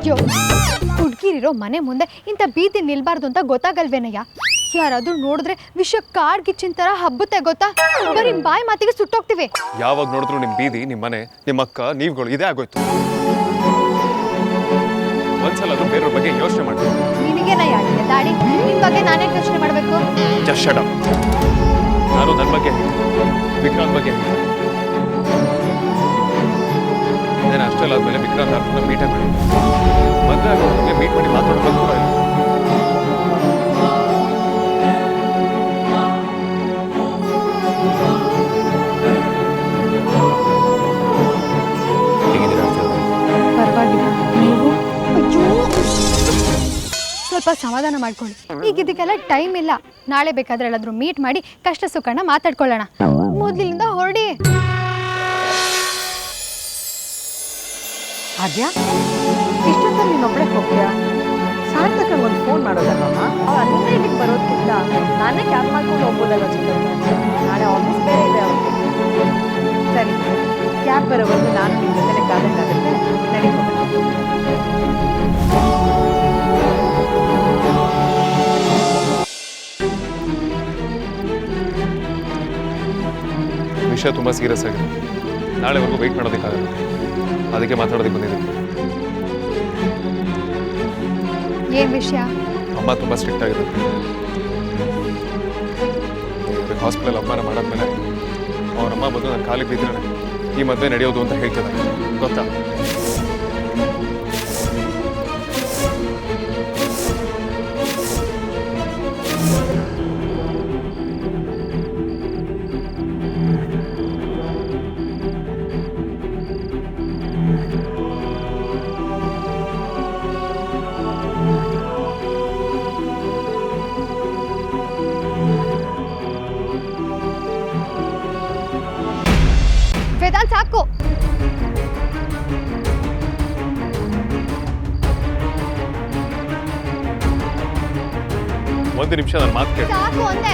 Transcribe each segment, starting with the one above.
ಯೋ ಹುಡ್ಗಿರಿರೋ ಮನೆ ಮುಂದೆ ಇಂಥ ಬೀದಿ ನಿಲ್ಬಾರ್ದು ಅಂತ ಗೊತ್ತಾಗಲ್ವೇನಯ್ಯ? ಯಾರಾದ್ರೂ ನೋಡಿದ್ರೆ ವಿಷ ಕಾಡ್ಗಿಚ್ಚಿನ ಥರ ಹಬ್ಬುತ್ತೆ ಗೊತ್ತಾ? ಬರೀ ಬಾಯಿ ಮಾತಿಗೆ ಸುಟ್ಟೋಗ್ತಿವಿ. ಯಾವಾಗ ನೋಡಿದ್ರು ನಿಮ್ಮ ಬೀದಿ, ನಿಮ್ಮ ಮನೆ, ನಿಮ್ಮ ಅಕ್ಕ, ನೀವುಗಳು ಇದೇ ಆಗೋಯ್ತು. ಒಂದ್ಸಲ ಅದು ಬೇರೆಯವ್ರ ಬಗ್ಗೆ ಯೋಚನೆ ಮಾಡ್ತೀನಿ. ನಿನಗೇನಯ್ಯ ಆಗಿದೆ ದಾಡಿ? ನಿನ್ ಬಗ್ಗೆ ನಾನೇ ಯೋಚನೆ ಮಾಡಬೇಕು? Just shut up. ನಾನು ನನ್ನ ಬಗ್ಗೆ ವಿಕ್ರಾಂತ್ ಬಗ್ಗೆ ನಾನು ಅಷ್ಟೆಲ್ಲ ಆದ್ಮೇಲೆ ವಿಕ್ರಾಂತ್ ಅರ್ಥನ ಮೀಟೇ ಮಾಡಿ ಮದುವೆ ಆಗೋರಿಗೆ ಮೀಟ್ ಮಾಡಿ ಮಾತಾಡೋದು ಕೂಡ ಇಲ್ಲ. ಪರವಾಗಿಲ್ಲ. ನೀವು ಸ್ವಲ್ಪ ಸಮಾಧಾನ ಮಾಡ್ಕೊಳ್ಳಿ. ಈಗ ಇದಕ್ಕೆಲ್ಲ ಟೈಮ್ ಇಲ್ಲ. ನಾಳೆ ಬೇಕಾದ್ರೆ ಎಲ್ಲಾದ್ರೂ ಮೀಟ್ ಮಾಡಿ ಕಷ್ಟ ಸುಖನ ಮಾತಾಡ್ಕೊಳ್ಳೋಣ. ಮೊದಲಿನಿಂದ ಹೊರಡಿ. ಆದ್ಯಾ, ಇಷ್ಟೊತ್ತಲ್ಲಿ ನೀನೊಬ್ಬಳೆ ಹೋಗ್ತೀಯಾ? ಸಾರ್ಥಕ ಒಂದು ಫೋನ್ ಮಾಡೋದಲ್ಲಮ್ಮ. ಅವ್ರು ಅಲ್ಲಿಂದ ಇಲ್ಲಿಗೆ ಬರೋದಕ್ಕಿಂತ ನಾನೇ ಕ್ಯಾಬ್ ಮಾಡ್ಕೊಂಡು ಹೋಗ್ಬೋದಲ್ಲ ಚಿಕ್ಕಕ್ಕೆ. ನಾಳೆ ಆಫೀಸ್ ಬೇರೆ ಇದೆ ಅವ್ರಿಗೆ. ಸರಿ, ಕ್ಯಾಬ್ ಬರೋವರೆಗೂ ನಾನು ನಿಮ್ಮ ಜೊತೆ ಕಾದಂಗಾಗುತ್ತೆ. ನಡೀಬೋದು. ವಿಷಯ ತುಂಬ ಸೀರಿಯಸ್ ಆಗಿದೆ. ನಾಳೆವರೆಗೂ ವೆಯ್ಟ್ ಮಾಡೋದಕ್ಕಾಗಲ್ಲ. ಅದಕ್ಕೆ ಮಾತಾಡೋದಕ್ಕೆ ಬಂದಿದ್ದೀನಿ. ಏನ್ ವಿಷಯ? ಅಮ್ಮ ತುಂಬ ಸ್ಟ್ರಿಕ್ಟ್ ಆಗಿದೆ. ಹಾಸ್ಪಿಟಲ್ ಅಮ್ಮನ ಮಾಡಾದ್ಮೇಲೆ ಅವರಮ್ಮ ಬಂದು ನನ್ನ ಕಾಲಿಗೆ ಬಿದ್ದರೆ ಈ ಮದುವೆ ನಡೆಯೋದು ಅಂತ ಹೇಳ್ತಿದ್ದಾರೆ. ಗೊತ್ತಾ? ವೇದಾಂತ್ ಸಾಕು. ಒಂದು ನಿಮಿಷ ನನ್ನ ಮಾತು ಕೇಳಿ. ಸಾಕು ಅಂದೆ.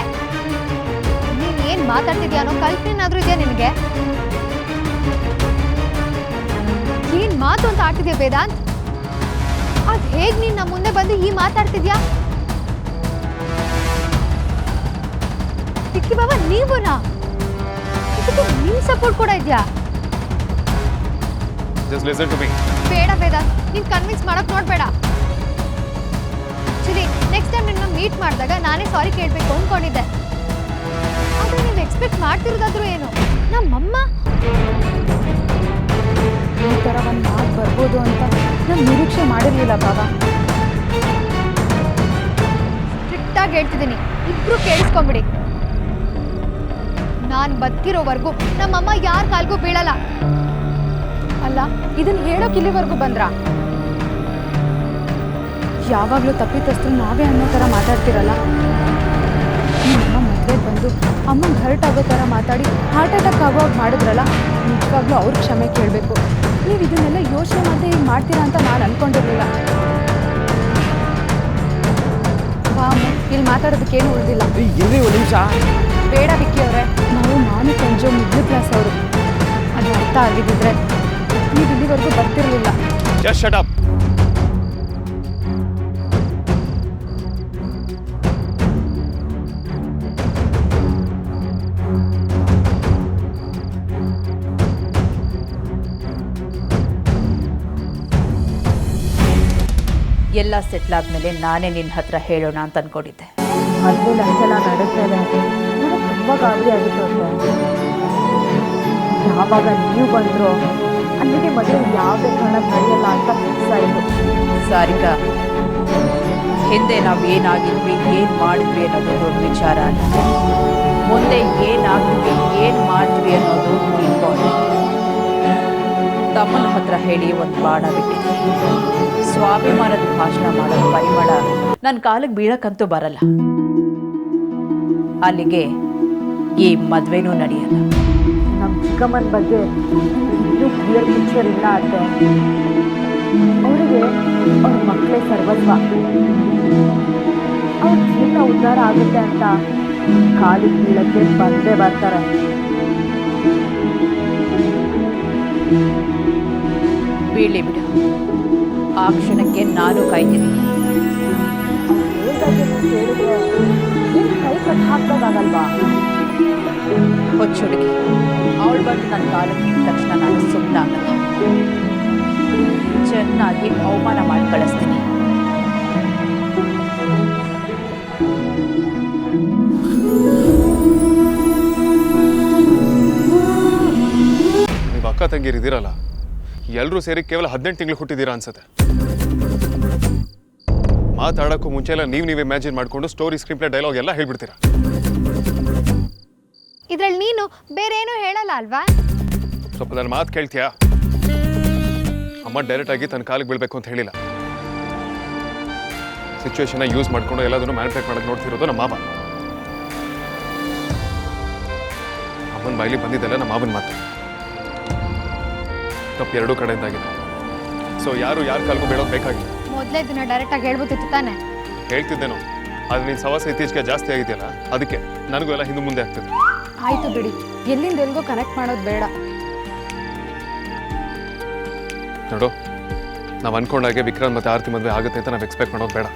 ನೀನ್ ಏನ್ ಮಾತಾಡ್ತಿದ್ಯಾ ಅನ್ನೋ ಕಲ್ಪನೆನಾದ್ರೂ ಇದೆಯಾ ನಿನಗೆ? ಏನ್ ಮಾತು ಅಂತ ಆಡ್ತಿದ್ಯಾ ವೇದಾಂತ್? ಅದ್ ಹೇಗ್ ನೀನ್ ನಮ್ಮ ಮುಂದೆ ಬಂದು ಈ ಮಾತಾಡ್ತಿದ್ಯಾ? ಟಿಕ್ಕಿ ಬಾಬಾ ನೀವುನಾ? ಇದಕ್ಕೆ ನಿನ್ ಸಪೋರ್ಟ್ ಕೂಡ ಇದೆಯಾ? Just listen to me. ಬೇಡ ವೇದಾಂತ್, ನೀನ್ ಕನ್ವಿನ್ಸ್ ಮಾಡಕ್ ನೋಡ್ಬೇಡ. ಆಕ್ಚುಲಿ ನೆಕ್ಸ್ಟ್ ಟೈಮ್ ನಿನ್ನ ಮೀಟ್ ಮಾಡಿದಾಗ ನಾನೇ ಸಾರಿ ಕೇಳಬೇಕು ಅಂದ್ಕೊಂಡಿದ್ದೆ. ಆದ್ರೆ ನೀವು ಎಕ್ಸ್ಪೆಕ್ಟ್ ಮಾಡ್ತಿರೋದಾದ್ರೂ ಏನು? ನಮ್ಮಮ್ಮ ಈ ಥರ ಒಂದು ಮಾತು ಬರ್ಬೋದು ಅಂತ ನಾನು ನಿರೀಕ್ಷೆ ಮಾಡಿರಲಿಲ್ಲ ಬಾಬಾ. ಸ್ಟ್ರಿಕ್ಟಾಗಿ ಹೇಳ್ತಿದ್ದೀನಿ, ಇಬ್ರು ಕೇಳಿಸ್ಕೊಂಬಿಡಿ. ನಾನು ಬದುಕಿರೋವರೆಗೂ ನಮ್ಮಮ್ಮ ಯಾರ ಕಾಲ್ಗೂ ಬೀಳಲ್ಲ. ಅಲ್ಲ, ಇದನ್ನ ಹೇಳೋಕೆ ಇಲ್ಲಿವರೆಗೂ ಬಂದ್ರಾ? ಯಾವಾಗಲೂ ತಪ್ಪಿತಸ್ಥರು ನಾವೇ ಅನ್ನೋ ಥರ ಮಾತಾಡ್ತಿರಲ್ಲ. ನಿಮ್ಮ ಮದುವೆಗೆ ಬಂದು ಅಮ್ಮಂಗೆ ಹರ್ಟ್ ಆಗೋ ಥರ ಮಾತಾಡಿ ಹಾರ್ಟ್ ಅಟ್ಯಾಕ್ ಆಗೋವಾಗ ಮಾಡಿದ್ರಲ್ಲ, ನಿಜವಾಗ್ಲೂ ಅವ್ರ ಕ್ಷಮೆ ಕೇಳಬೇಕು. ನೀವು ಇದನ್ನೆಲ್ಲ ಯೋಚನೆ ಮಾಡದೆ ಈಗ ಮಾಡ್ತೀರಾ ಅಂತ ನಾನು ಅಂದ್ಕೊಂಡಿರಲಿಲ್ಲ. ಬಾಮು, ಇಲ್ಲಿ ಮಾತಾಡೋದಕ್ಕೇನು ಉಳಿದಿಲ್ಲ. ಒಂದು ನಿಮಿಷ. ಬೇಡ ವಿಕ್ಕಿ ಅವರೇ, ನಾನು ಕಂಜೋ ಮಿಡ್ಲ್ ಕ್ಲಾಸ್ ಅವರು. ಅದು ಅರ್ಥ ಆಗಿದ್ದಿದ್ರೆ ನೀವು ಇಲ್ಲಿವರೆಗೂ ಬರ್ತಿರಲಿಲ್ಲ. Just shut up. ಎಲ್ಲ ಸೆಟ್ಲ್ ಆದಮೇಲೆ ನಾನೇ ನಿನ್ನ ಹತ್ರ ಹೇಳೋಣ ಅಂತ ಅಂದ್ಕೊಂಡಿದ್ದೆ. ಮದುವೆ ಲಂಚೆಲ್ಲ ನಡುತ್ತಾ ಇದೆ. ನನಗೆ ತುಂಬ ಗಾಬರಿ ಆಗಿತ್ತು ಅಂತ. ಯಾವಾಗ ನೀವು ಬಂದರೂ ಅಲ್ಲಿಗೆ ಮದುವೆ ಯಾವುದೇ ಕಾರಣಕ್ಕೆ ನಡೆಯಲ್ಲ ಅಂತ ಫಿಕ್ಸ್ ಆಯಿತು. ಸಾರಿಕಾ, ಹಿಂದೆ ನಾವು ಏನಾಗಿದ್ವಿ, ಏನು ಮಾಡಿದ್ವಿ ಅನ್ನೋದು ದೊಡ್ಡ ವಿಚಾರ ಅಲ್ಲ. ಮುಂದೆ ಏನಾಗ್ತೀವಿ, ಏನು ಮಾಡ್ತೀವಿ ಅನ್ನೋದು ಇಂಪಾರ್ಟೆಂಟ್. ತಮ್ಮನ ಹತ್ರ ಹೇಳಿ ಒಂದು ಬಾಣ ಬಿಟ್ಟಿದ್ವಿ. ಸ್ವಾಭಿಮಾನದ ಭಾಷಣ ಮಾಡೋ ಪರಿಮಳ ನನ್ನ ಕಾಲಿಗೆ ಬೀಳಕ್ಕಂತೂ ಬರಲ್ಲ. ಅಲ್ಲಿಗೆ ಈ ಮದುವೆನೂ ನಡೆಯಲ್ಲ. ನಮ್ಮ ಚಿಕ್ಕಮ್ಮನ ಬಗ್ಗೆ ಇನ್ನೂ ಕ್ಲಿಯರ್ ಪಿಕ್ಚರ್ ಇಲ್ಲ ಅತ್ತೆ. ಅವರಿಗೆ ಅವ್ರ ಮಕ್ಕಳೇ ಸರ್ವಸ್ವ. ಅವ್ರ ಜೀವನ ಉದ್ಧಾರ ಆಗುತ್ತೆ ಅಂತ ಕಾಲಿಗೆ ಬೀಳಕ್ಕೆ ಬಂದೇ ಬರ್ತಾರೆ. ಬೀಳಿ ಬಿಡು. ಆ ಕ್ಷಣಕ್ಕೆ ನಾನು ಕಾಯ್ತಿದ್ದೀನಿ. ಕೇಳಿದ್ರೆ ನಿನ್ ಕೈ ಕಟ್ ಹಾಕ್ದಾಗಲ್ವಾ? ಹುಡುಗಿ ಅವಳು ಬಂದು ನನ್ನ ಕಾಲಕ್ಕೆ ಇದ್ದ ತಕ್ಷಣ ನಾನು ಸುಮ್ಮನಾಗಲ್ಲ. ಚೆನ್ನಾಗಿ ಅವಮಾನ ಮಾಡಿ ಕಳಿಸ್ತೀನಿ. ನೀವು ಅಕ್ಕ ತಂಗಿರಿದ್ದೀರಲ್ಲ, ಎಲ್ಲರೂ ಸೇರಿ ಕೇವಲ 18 ತಿಂಗಳು ಹುಟ್ಟಿದ್ದೀರಾ ಅನ್ಸುತ್ತೆ. ಮಾತಾಡೋಕ್ಕೂ ಮುಂಚೆ ಎಲ್ಲ ನೀವು ಇಮ್ಯಾಜಿನ್ ಮಾಡ್ಕೊಂಡು ಸ್ಟೋರಿ ಸ್ಕ್ರೀನ್ ಪ್ಲೇ ಡೈಲಾಗ್ ಎಲ್ಲ ಹೇಳ್ಬಿಡ್ತೀರಾ. ಇದ್ರಲ್ಲಿ ನೀನು ಬೇರೆ ಏನೂ ಹೇಳಲ್ಲ ಅಲ್ವಾ? ಸ್ವಲ್ಪ ನನ್ನ ಮಾತು ಕೇಳ್ತೀಯಾ? ಅಮ್ಮ ಡೈರೆಕ್ಟ್ ಆಗಿ ತನ್ನ ಕಾಲಿಗೆ ಬೀಳ್ಬೇಕು ಅಂತ ಹೇಳಿಲ್ಲ. ಸಿಚುವೇಶನ್ ಯೂಸ್ ಮಾಡ್ಕೊಂಡು ಎಲ್ಲದನ್ನು ಮ್ಯಾನಿಪುಲೇಟ್ ಮಾಡಕ್ಕೆ ನೋಡ್ತಿರೋದು ನಮ್ಮ ಮಾವ. ಅಮ್ಮನ ಬಾಯಿಲಿ ಬಂದಿದ್ದೆಲ್ಲ ನಮ್ಮ ಮಾವನ ಮಾತು. ತಪ್ಪು ಎರಡೂ ಕಡೆಯಿಂದಾಗಿದೆ. ಸೊ ಯಾರು ಯಾರ ಕಾಲ್ಗೂ ಬೀಳೋದು ಬೇಕಾಗಿಲ್ಲ. ಮೊದಲೇ ದಿನ ಡೈರೆಕ್ಟಾಗಿ ಹೇಳ್ಬೋದಿತ್ತು ತಾನೆ? ಹೇಳ್ತಿದ್ದೇನೋ, ಆದರೆ ನೀನು ಸವಾಸ ಇತ್ತೀಚೆಗೆ ಜಾಸ್ತಿ ಆಗಿದೆಯಲ್ಲ, ಅದಕ್ಕೆ ನನಗೂ ಎಲ್ಲ ಹಿಂದೆ ಮುಂದೆ ಆಗ್ತದೆ. ಆಯ್ತು ಬಿಡಿ, ಎಲ್ಲಿಂದ ಎಲ್ಗೋ ಕನೆಕ್ಟ್ ಮಾಡೋದು ಬೇಡ. ನೋಡು, ನಾವು ಅನ್ಕೊಂಡಾಗೆ ವಿಕ್ರಾಂತ್ ಮತ್ತು ಆರತಿ ಮದುವೆ ಆಗುತ್ತೆ ಅಂತ ನಾವು ಎಕ್ಸ್ಪೆಕ್ಟ್ ಮಾಡೋದು ಬೇಡ.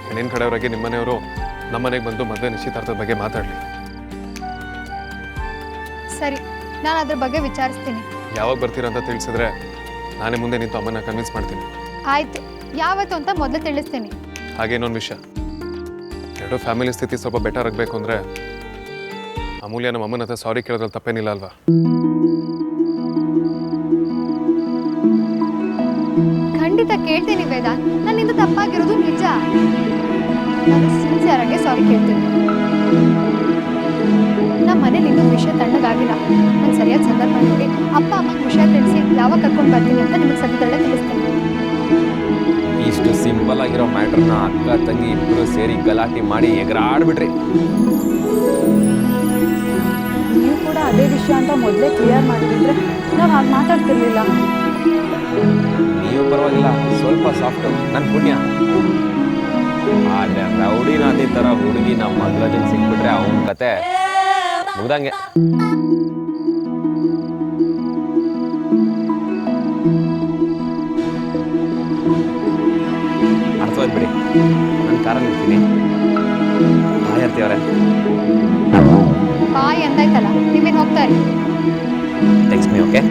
ಹೆಣ್ಣಿನ ಕಡೆಯವರಾಗಿ ನಿಮ್ಮನೆಯವರು ನಮ್ಮನೆಗೆ ಬಂದು ಮದುವೆ ನಿಶ್ಚಿತಾರ್ಥದ ಬಗ್ಗೆ ಮಾತಾಡಲಿ. ಸರಿ, ನಾನು ಅದ್ರ ಬಗ್ಗೆ ವಿಚಾರಿಸ್ತೀನಿ. ಯಾವಾಗ ಬರ್ತೀರಾ ಅಂತ ತಿಳಿಸಿದ್ರೆ ನಾನೇ ಮುಂದೆ ನಿಂತು ಅಮ್ಮನ ಕನ್ವಿನ್ಸ್ ಮಾಡ್ತೀನಿ. ಆಯ್ತು, ಯಾವತ್ತು ಅಂತ ಮೊದಲು ತಿಳಿಸ್ತೀನಿ. ಹಾಗೆ ಇನ್ನೊಂದು ವಿಷಯ, ಎರಡು ಫ್ಯಾಮಿಲಿ ಸ್ಥಿತಿ ಸ್ವಲ್ಪ ಬೆಟರ್ ಆಗಬೇಕು ಅಂದರೆ ಅಮೂಲ್ಯ ನಮ್ಮ ಅಮ್ಮನ ಹತ್ರ ಸಾರಿ ಕೇಳೋದ್ರಲ್ಲಿ ತಪ್ಪೇನಿಲ್ಲ ಅಲ್ವಾ? ಖಂಡಿತ ಕೇಳ್ತೀನಿ ವೇದಾಂತ್, ನನ್ನಿಂದ ತಪ್ಪಾಗಿರೋದು ನಿಜ. ನಾನು ಸಿನ್ಸಿಯರ್ ಆಗಿ ಸಾರಿ ಕೇಳ್ತೀನಿ. ನಮ್ಮ ಮನೇಲಿ ಇನ್ನೂ ವಿಷಯ ತಣ್ಣಗಾಗಿಲ್ಲ. ನಾನು ಸರಿಯಾದ ಸಂದರ್ಭ ನೋಡಿ ಅಪ್ಪ ಅಮ್ಮನ ವಿಷಯ ತಿಳಿಸಿ ಯಾವಾಗ ಕರ್ಕೊಂಡು ಬರ್ತೀನಿ ಅಂತ ನಿಮಗೆ ಸದ್ಯದಲ್ಲೇ ತಿಳಿಸ್ತೀನಿ. ಇಷ್ಟು ಸಿಂಪಲ್ ಆಗಿರೋ ಮ್ಯಾಟ್ರನ್ನ ಅಕ್ಕ ತಂಗಿ ಇಬ್ಬರು ಸೇರಿ ಗಲಾಟೆ ಮಾಡಿ ಎಗರಾಡ್ಬಿಟ್ರಿ. ನೀವು ಕೂಡ ಅದೇ ವಿಷಯ ಅಂತ ಮೊದಲೇ ಕ್ಲಿಯರ್ ಮಾಡಿದ್ರೆ ನಾವು ಹಾಗೆ ಮಾತಾಡ್ತಿರ್ಲಿಲ್ಲ. ನೀವು ಪರವಾಗಿಲ್ಲ, ಸ್ವಲ್ಪ ಸಾಫ್ಟು, ನನ್ನ ಪುಣ್ಯ. ಆದರೆ ರೌಡಿನಾದಿ ಥರ ಹುಡುಗಿ ನಮ್ಮ ಮಗ್ಲಜನ್ ಸಿಕ್ಬಿಟ್ರೆ ಅವನ ಕತೆ ಮುಗ್ದಂಗೆ. ಅರ್ಥವಾಯ್ತು ಬಿಡಿ, ನಾನು ಕಾರಲ್ಲಿ ಇರ್ತೀನಿ. ಬಾಯ್ ಇರ್ತೀವ್ರೆ. ಬಾಯ್ ಅಂದಾಯ್ತಲ್ಲ, ನೀವೇನು ಹೋಗ್ತಾ ಇರಿ. Text me, okay?